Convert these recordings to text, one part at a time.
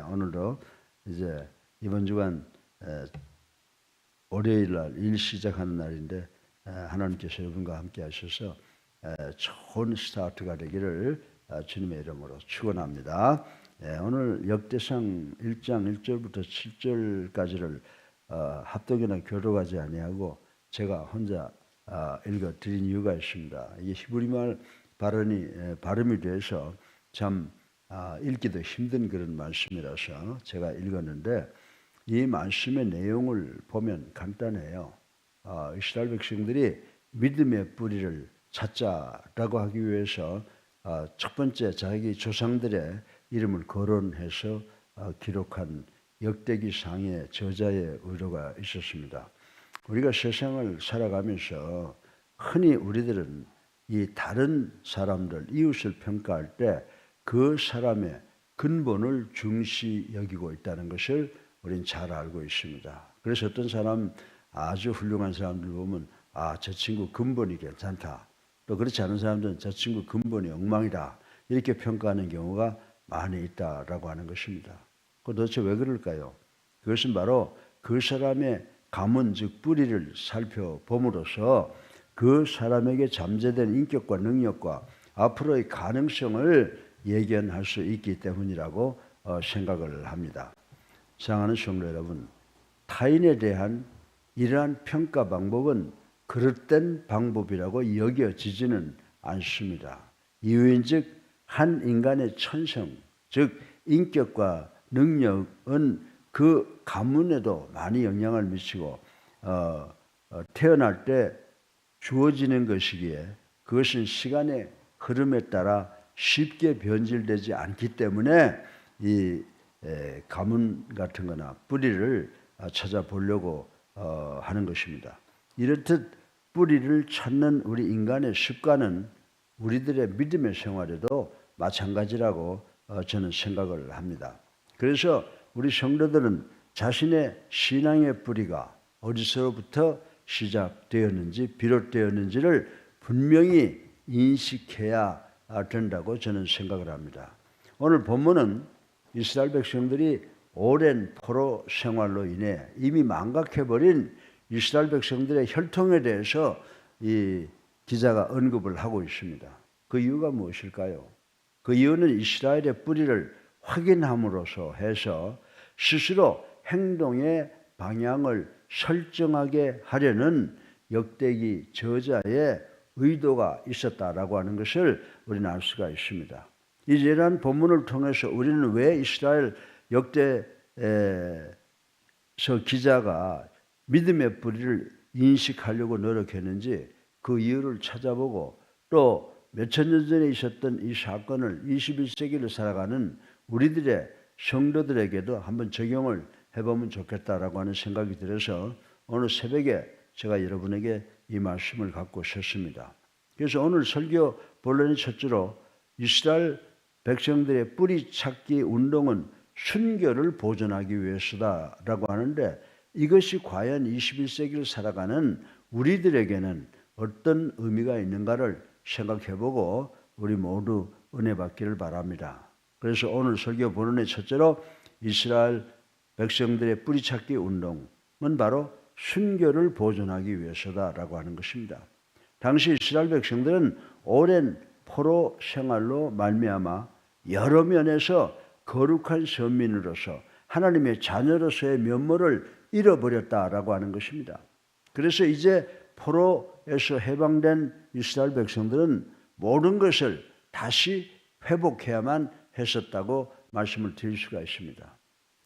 오늘도 이제 이번 주간 월요일 날 일 시작하는 날인데 하나님께서 여러분과 함께 하셔서 좋은 스타트가 되기를 주님의 이름으로 축원합니다. 오늘 역대상 1장 1절부터 7절까지를 합독이나 교독하지 아니하고 제가 혼자 읽어드린 이유가 있습니다. 이게 히브리말 발음이 돼서 참 읽기도 힘든 그런 말씀이라서 제가 읽었는데, 이 말씀의 내용을 보면 간단해요. 이스라엘 백성들이 믿음의 뿌리를 찾자라고 하기 위해서 첫 번째 자기 조상들의 이름을 거론해서 기록한 역대기상의 저자의 의도가 있었습니다. 우리가 세상을 살아가면서 흔히 우리들은 이 다른 사람들, 이웃을 평가할 때 그 사람의 근본을 중시 여기고 있다는 것을 우리는 잘 알고 있습니다. 그래서 어떤 사람, 아주 훌륭한 사람들 보면 저 친구 근본이 괜찮다, 또 그렇지 않은 사람들은 저 친구 근본이 엉망이다, 이렇게 평가하는 경우가 많이 있다라고 하는 것입니다. 도대체 왜 그럴까요? 그것은 바로 그 사람의 가문, 즉 뿌리를 살펴봄으로써 그 사람에게 잠재된 인격과 능력과 앞으로의 가능성을 예견할 수 있기 때문이라고 생각을 합니다. 사랑하는 성도 여러분, 타인에 대한 이러한 평가 방법은 그릇된 방법이라고 여겨지지는 않습니다. 이유인즉 한 인간의 천성, 즉 인격과 능력은 그 가문에도 많이 영향을 미치고 태어날 때 주어지는 것이기에 그것은 시간의 흐름에 따라 쉽게 변질되지 않기 때문에 이 가문 같은 거나 뿌리를 찾아보려고 하는 것입니다. 이렇듯 뿌리를 찾는 우리 인간의 습관은 우리들의 믿음의 생활에도 마찬가지라고 저는 생각을 합니다. 그래서 우리 성도들은 자신의 신앙의 뿌리가 어디서부터 시작되었는지, 비롯되었는지를 분명히 인식해야 된다고 저는 생각을 합니다. 오늘 본문은 이스라엘 백성들이 오랜 포로 생활로 인해 이미 망각해버린 이스라엘 백성들의 혈통에 대해서 이 기자가 언급을 하고 있습니다. 그 이유가 무엇일까요? 그 이유는 이스라엘의 뿌리를 확인함으로써 해서 스스로 행동의 방향을 설정하게 하려는 역대기 저자의 의도가 있었다라고 하는 것을 우리는 알 수가 있습니다. 이러한 본문을 통해서 우리는 왜 이스라엘 역대서 기자가 믿음의 뿌리를 인식하려고 노력했는지 그 이유를 찾아보고, 또 몇천 년 전에 있었던 이 사건을 21세기를 살아가는 우리들의 성도들에게도 한번 적용을 해보면 좋겠다라고 하는 생각이 들어서 오늘 새벽에 제가 여러분에게 이 말씀을 갖고 섰습니다. 그래서 오늘 설교 본론의 첫째로 이스라엘 백성들의 뿌리 찾기 운동은 순결을 보존하기 위해서다라고 하는데, 이것이 과연 21세기를 살아가는 우리들에게는 어떤 의미가 있는가를 생각해보고 우리 모두 은혜 받기를 바랍니다. 그래서 오늘 설교 본론의 첫째로 이스라엘 백성들의 뿌리 찾기 운동은 바로 순결을 보존하기 위해서다라고 하는 것입니다. 당시 이스라엘 백성들은 오랜 포로 생활로 말미암아 여러 면에서 거룩한 선민으로서 하나님의 자녀로서의 면모를 잃어버렸다라고 하는 것입니다. 그래서 이제 포로에서 해방된 이스라엘 백성들은 모든 것을 다시 회복해야만 했었다고 말씀을 드릴 수가 있습니다.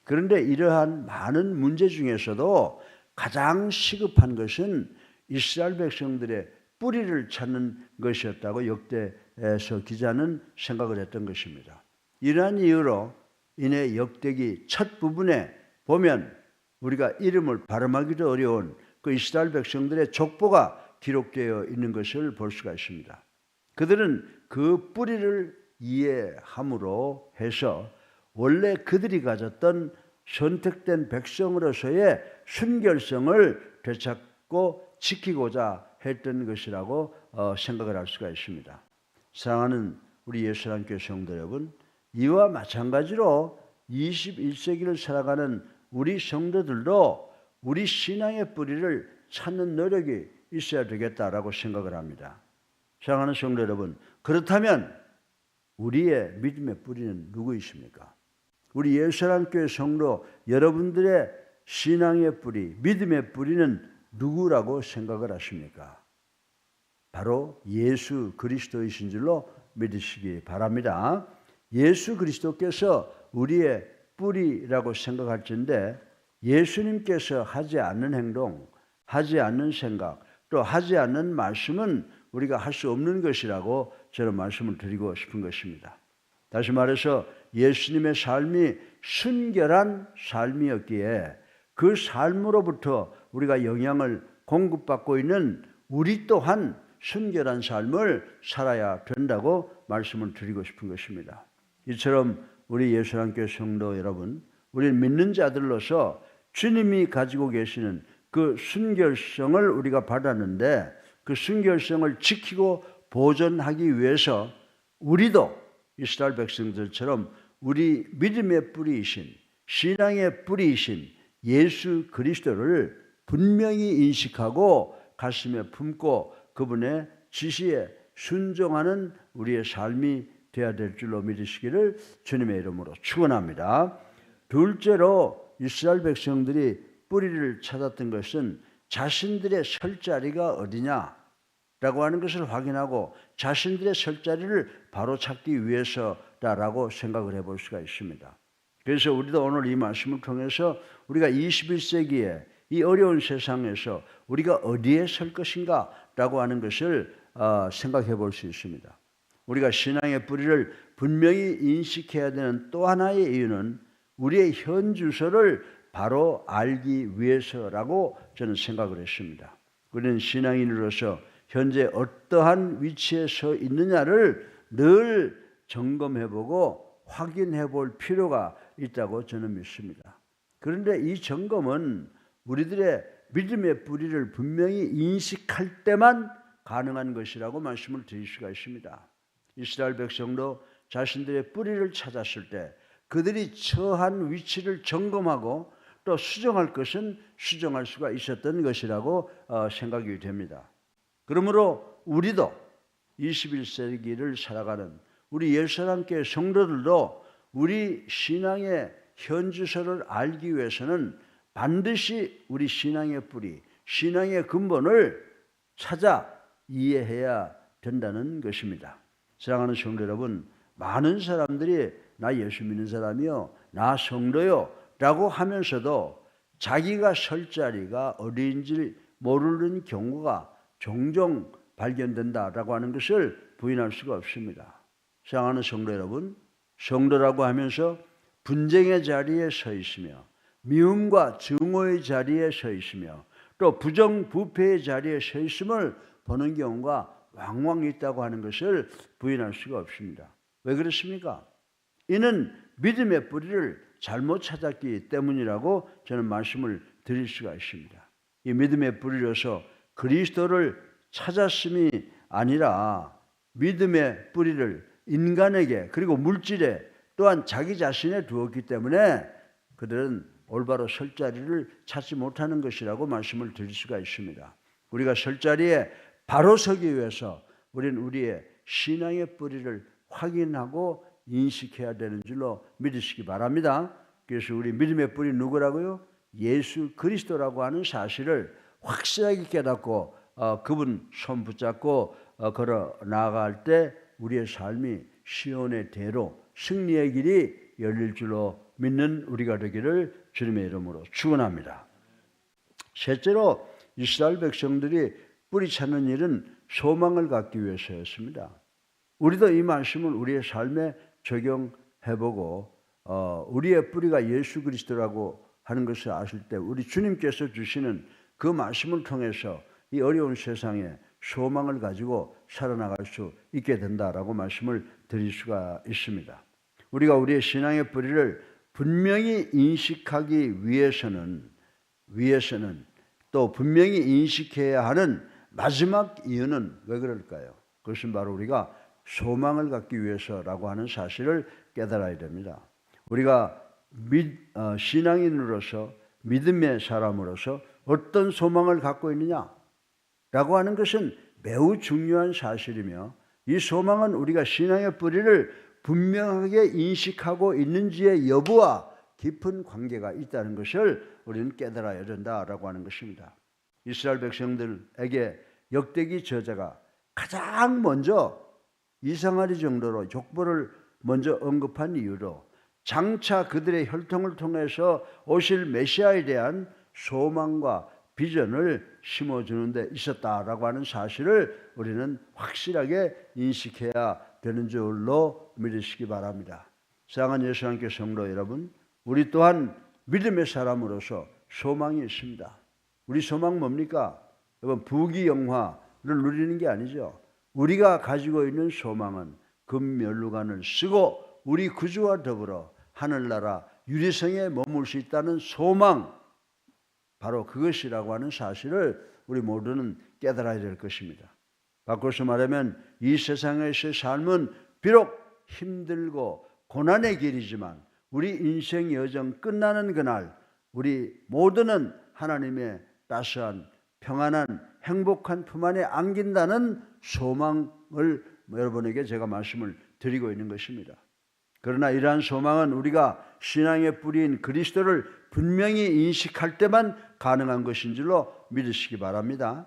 그런데 이러한 많은 문제 중에서도 가장 시급한 것은 이스라엘 백성들의 뿌리를 찾는 것이었다고 역대서 기자는 생각을 했던 것입니다. 이러한 이유로 인해 역대기 첫 부분에 보면 우리가 이름을 발음하기도 어려운 그 이스라엘 백성들의 족보가 기록되어 있는 것을 볼 수가 있습니다. 그들은 그 뿌리를 이해함으로 해서 원래 그들이 가졌던 선택된 백성으로서의 순결성을 되찾고 지키고자 했던 것이라고 생각을 할 수가 있습니다. 사랑하는 우리 예수님께 성도 여러분, 이와 마찬가지로 21세기를 살아가는 우리 성도들도 우리 신앙의 뿌리를 찾는 노력이 있어야 되겠다라고 생각을 합니다. 사랑하는 성도 여러분, 그렇다면 우리의 믿음의 뿌리는 누구이십니까? 우리 예수사랑교회 성도 여러분들의 신앙의 뿌리, 믿음의 뿌리는 누구라고 생각을 하십니까? 바로 예수 그리스도이신 줄로 믿으시기 바랍니다. 예수 그리스도께서 우리의 뿌리라고 생각할진데 예수님께서 하지 않는 행동, 하지 않는 생각, 또 하지 않는 말씀은 우리가 할 수 없는 것이라고 저는 말씀을 드리고 싶은 것입니다. 다시 말해서 예수님의 삶이 순결한 삶이었기에 그 삶으로부터 우리가 영향을 공급받고 있는 우리 또한 순결한 삶을 살아야 된다고 말씀을 드리고 싶은 것입니다. 이처럼 우리 예수사랑교회 성도 여러분, 우리 믿는 자들로서 주님이 가지고 계시는 그 순결성을 우리가 받았는데 그 순결성을 지키고 보존하기 위해서 우리도 이스라엘 백성들처럼 우리 믿음의 뿌리이신 신앙의 뿌리이신 예수 그리스도를 분명히 인식하고 가슴에 품고 그분의 지시에 순종하는 우리의 삶이 되어야 될 줄로 믿으시기를 주님의 이름으로 축원합니다. 둘째로 이스라엘 백성들이 뿌리를 찾았던 것은 자신들의 설 자리가 어디냐라고 하는 것을 확인하고 자신들의 설 자리를 바로 찾기 위해서다라고 생각을 해볼 수가 있습니다. 그래서 우리도 오늘 이 말씀을 통해서 우리가 21세기에 이 어려운 세상에서 우리가 어디에 설 것인가라고 하는 것을 생각해 볼 수 있습니다. 우리가 신앙의 뿌리를 분명히 인식해야 되는 또 하나의 이유는 우리의 현 주소를 바로 알기 위해서라고 저는 생각을 했습니다. 우리는 신앙인으로서 현재 어떠한 위치에 서 있느냐를 늘 점검해보고 확인해볼 필요가 있다고 저는 믿습니다. 그런데 이 점검은 우리들의 믿음의 뿌리를 분명히 인식할 때만 가능한 것이라고 말씀을 드릴 수가 있습니다. 이스라엘 백성도 자신들의 뿌리를 찾았을 때 그들이 처한 위치를 점검하고 또 수정할 것은 수정할 수가 있었던 것이라고 생각이 됩니다. 그러므로 우리도 21세기를 살아가는 우리 예수사랑교회 성도들도 우리 신앙의 현주소를 알기 위해서는 반드시 우리 신앙의 뿌리, 신앙의 근본을 찾아 이해해야 된다는 것입니다. 사랑하는 성도 여러분, 많은 사람들이 나 예수 믿는 사람이요, 나 성도요 라고 하면서도 자기가 설 자리가 어디인지 모르는 경우가 종종 발견된다라고 하는 것을 부인할 수가 없습니다. 사랑하는 성도 여러분, 성도라고 하면서 분쟁의 자리에 서 있으며 미움과 증오의 자리에 서 있으며 또 부정부패의 자리에 서 있음을 보는 경우가 왕왕 있다고 하는 것을 부인할 수가 없습니다. 왜 그렇습니까? 이는 믿음의 뿌리를 잘못 찾았기 때문이라고 저는 말씀을 드릴 수가 있습니다. 이 믿음의 뿌리로서 그리스도를 찾았음이 아니라 믿음의 뿌리를 인간에게 그리고 물질에 또한 자기 자신에 두었기 때문에 그들은 올바로 설 자리를 찾지 못하는 것이라고 말씀을 드릴 수가 있습니다. 우리가 설 자리에 바로 서기 위해서 우리는 우리의 신앙의 뿌리를 확인하고 인식해야 되는 줄로 믿으시기 바랍니다. 그래서 우리 믿음의 뿌리 누구라고요? 예수 그리스도라고 하는 사실을 확실하게 깨닫고 그분 손 붙잡고 걸어 나아갈 때 우리의 삶이 시온의 대로 승리의 길이 열릴 줄로 믿는 우리가 되기를 주님의 이름으로 축원합니다. 셋째로 이스라엘 백성들이 뿌리 찾는 일은 소망을 갖기 위해서였습니다. 우리도 이 말씀을 우리의 삶에 적용해보고 우리의 뿌리가 예수 그리스도라고 하는 것을 아실 때 우리 주님께서 주시는 그 말씀을 통해서 이 어려운 세상에 소망을 가지고 살아나갈 수 있게 된다라고 말씀을 드릴 수가 있습니다. 우리가 우리의 신앙의 뿌리를 분명히 인식하기 위해서는 또 분명히 인식해야 하는 마지막 이유는 왜 그럴까요? 그것은 바로 우리가 소망을 갖기 위해서라고 하는 사실을 깨달아야 됩니다. 우리가 신앙인으로서 믿음의 사람으로서 어떤 소망을 갖고 있느냐라고 하는 것은 매우 중요한 사실이며 이 소망은 우리가 신앙의 뿌리를 분명하게 인식하고 있는지의 여부와 깊은 관계가 있다는 것을 우리는 깨달아야 된다라고 하는 것입니다. 이스라엘 백성들에게 역대기 저자가 가장 먼저 이상하리 정도로 족보를 먼저 언급한 이유로 장차 그들의 혈통을 통해서 오실 메시아에 대한 소망과 비전을 심어주는 데 있었다라고 하는 사실을 우리는 확실하게 인식해야 되는 줄로 믿으시기 바랍니다. 사랑하는 예수 함께 성도 여러분, 우리 또한 믿음의 사람으로서 소망이 있습니다. 우리 소망 뭡니까? 여러분, 부귀영화를 누리는 게 아니죠. 우리가 가지고 있는 소망은 금면류관을 쓰고 우리 구주와 더불어 하늘나라 유리성에 머물 수 있다는 소망, 바로 그것이라고 하는 사실을 우리 모두는 깨달아야 될 것입니다. 바꿔서 말하면 이 세상에서의 삶은 비록 힘들고 고난의 길이지만 우리 인생 여정 끝나는 그날 우리 모두는 하나님의 따스한 평안한 행복한 품 안에 안긴다는 소망을 여러분에게 제가 말씀을 드리고 있는 것입니다. 그러나 이러한 소망은 우리가 신앙의 뿌리인 그리스도를 분명히 인식할 때만 가능한 것인 줄로 믿으시기 바랍니다.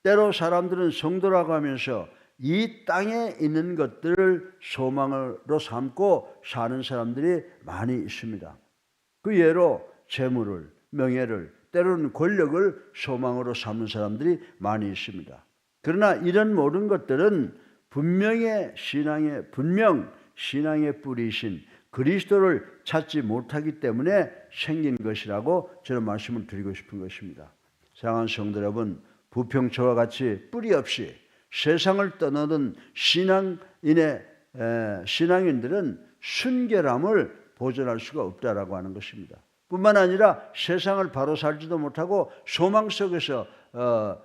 때로 사람들은 성도라고 하면서 이 땅에 있는 것들을 소망으로 삼고 사는 사람들이 많이 있습니다. 그 예로 재물을, 명예를, 때로는 권력을 소망으로 삼는 사람들이 많이 있습니다. 그러나 이런 모든 것들은 신앙의 뿌리이신 그리스도를 찾지 못하기 때문에 생긴 것이라고 저는 말씀을 드리고 싶은 것입니다. 사랑하는 성도 여러분, 부평초와 같이 뿌리 없이 세상을 떠나던 신앙인들은 순결함을 보존할 수가 없다라고 하는 것입니다. 뿐만 아니라 세상을 바로 살지도 못하고 소망 속에서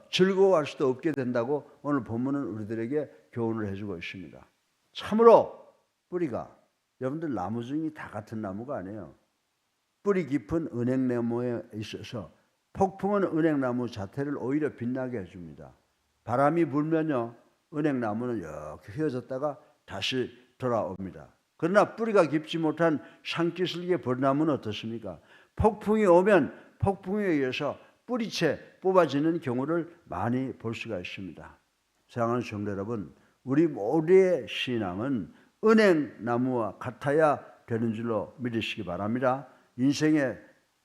즐거워할 수도 없게 된다고 오늘 본문은 우리들에게 교훈을 해주고 있습니다. 참으로 뿌리가, 여러분들 나무 중에 다 같은 나무가 아니에요. 뿌리 깊은 은행나무에 있어서 폭풍은 은행나무 자태를 오히려 빛나게 해줍니다. 바람이 불면요, 은행나무는 이렇게 휘어졌다가 다시 돌아옵니다. 그러나 뿌리가 깊지 못한 산기슭의 벚나무는 어떻습니까? 폭풍이 오면 폭풍에 의해서 뿌리채 뽑아지는 경우를 많이 볼 수가 있습니다. 사랑하는 성도 여러분, 우리 모두의 신앙은 은행나무와 같아야 되는 줄로 믿으시기 바랍니다. 인생의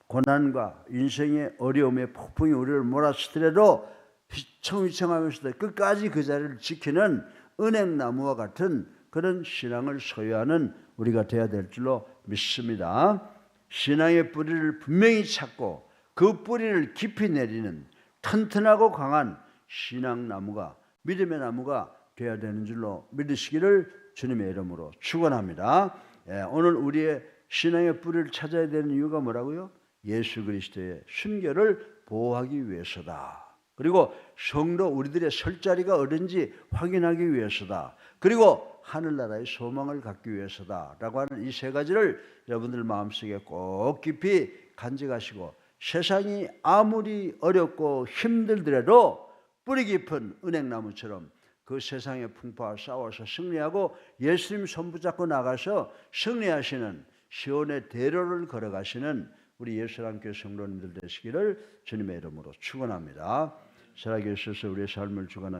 고난과 인생의 어려움의 폭풍이 우리를 몰아치더라도 휘청휘청하면서도 끝까지 그 자리를 지키는 은행나무와 같은 그런 신앙을 소유하는 우리가 되어야 될 줄로 믿습니다. 신앙의 뿌리를 분명히 찾고 그 뿌리를 깊이 내리는 튼튼하고 강한 신앙나무가, 믿음의 나무가 되어야 되는 줄로 믿으시기를 주님의 이름으로 축원합니다. 오늘 우리의 신앙의 뿌리를 찾아야 되는 이유가 뭐라고요? 예수 그리스도의 순결을 보호하기 위해서다. 그리고 성도 우리들의 설 자리가 어딘지 확인하기 위해서다. 그리고 하늘나라의 소망을 갖기 위해서다 라고 하는 이 세 가지를 여러분들 마음속에 꼭 깊이 간직하시고, 세상이 아무리 어렵고 힘들더라도 뿌리 깊은 은행나무처럼 그 세상의 풍파와 싸워서 승리하고 예수님 손 붙잡고 나가서 승리하시는 시온의 대로를 걸어가시는 우리 예수님께 성도님들 되시기를 주님의 이름으로 축원합니다. 살아계셔서 우리의 삶을 주관하시는